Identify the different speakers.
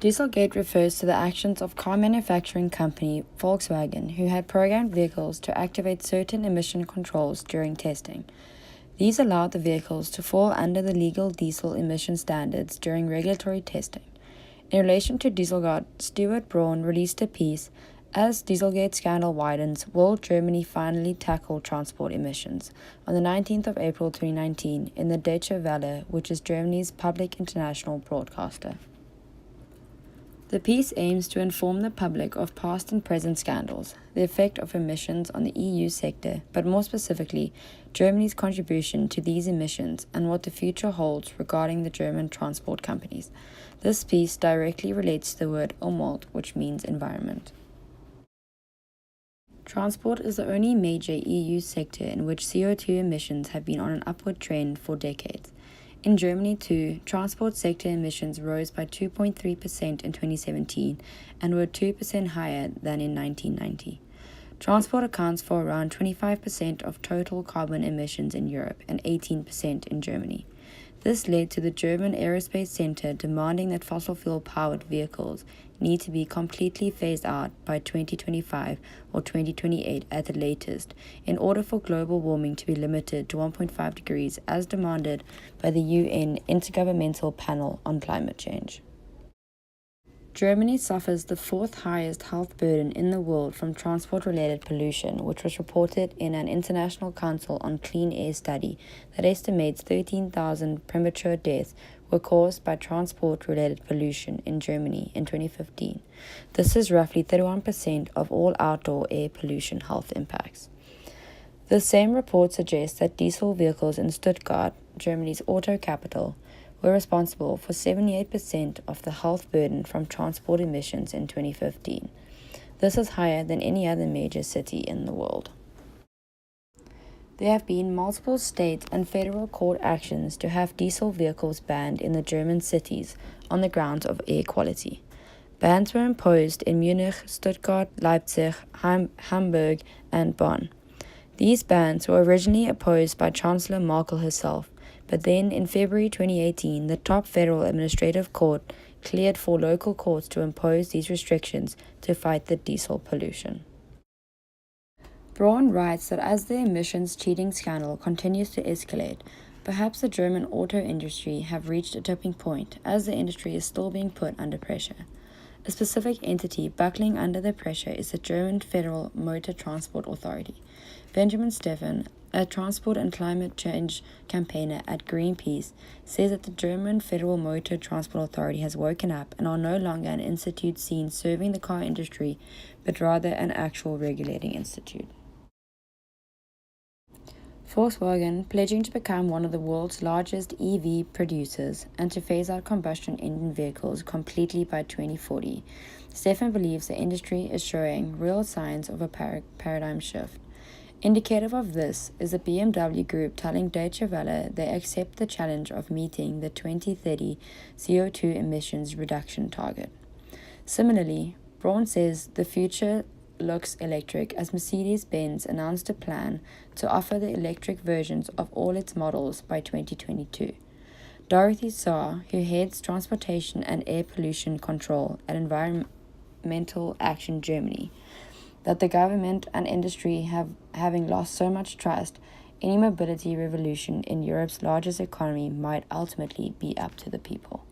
Speaker 1: Dieselgate refers to the actions of car manufacturing company Volkswagen, who had programmed vehicles to activate certain emission controls during testing. These allowed the vehicles to fall under the legal diesel emission standards during regulatory testing. In relation to Dieselgate, Stuart Braun released a piece, "As Dieselgate scandal widens, will Germany finally tackle transport emissions?" on the 19th of April 2019 in the Deutsche Welle, which is Germany's public international broadcaster. The piece aims to inform the public of past and present scandals, the effect of emissions on the EU sector, but more specifically, Germany's contribution to these emissions and what the future holds regarding the German transport companies. This piece directly relates to the word Umwelt, which means environment. Transport is the only major EU sector in which CO2 emissions have been on an upward trend for decades. In Germany, too, transport sector emissions rose by 2.3% in 2017 and were 2% higher than in 1990. Transport accounts for around 25% of total carbon emissions in Europe and 18% in Germany. This led to the German Aerospace Center demanding that fossil fuel-powered vehicles need to be completely phased out by 2025 or 2028 at the latest in order for global warming to be limited to 1.5 degrees as demanded by the UN Intergovernmental Panel on Climate Change. Germany suffers the fourth highest health burden in the world from transport-related pollution, which was reported in an International Council on Clean Air study that estimates 13,000 premature deaths were caused by transport-related pollution in Germany in 2015. This is roughly 31% of all outdoor air pollution health impacts. The same report suggests that diesel vehicles in Stuttgart, Germany's auto capital, were responsible for 78% of the health burden from transport emissions in 2015. This is higher than any other major city in the world. There have been multiple state and federal court actions to have diesel vehicles banned in the German cities on the grounds of air quality. Bans were imposed in Munich, Stuttgart, Leipzig, Hamburg, and Bonn. These bans were originally opposed by Chancellor Merkel herself, but then in February 2018, the top federal administrative court cleared for local courts to impose these restrictions to fight the diesel pollution. Braun writes that as the emissions cheating scandal continues to escalate, perhaps the German auto industry have reached a tipping point as the industry is still being put under pressure. A specific entity buckling under the pressure is the German Federal Motor Transport Authority. Benjamin Steffen, a transport and climate change campaigner at Greenpeace, says that the German Federal Motor Transport Authority has woken up and are no longer an institute seen serving the car industry, but rather an actual regulating institute. Volkswagen, pledging to become one of the world's largest EV producers and to phase out combustion engine vehicles completely by 2040, Stefan believes the industry is showing real signs of a paradigm shift. Indicative of this is the BMW Group telling Deutsche Welle they accept the challenge of meeting the 2030 CO2 emissions reduction target. Similarly, Braun says the future looks electric as Mercedes-Benz announced a plan to offer the electric versions of all its models by 2022. Dorothy Saar, who heads Transportation and Air Pollution Control at Environmental Action Germany, that the government and industry having lost so much trust, any mobility revolution in Europe's largest economy might ultimately be up to the people.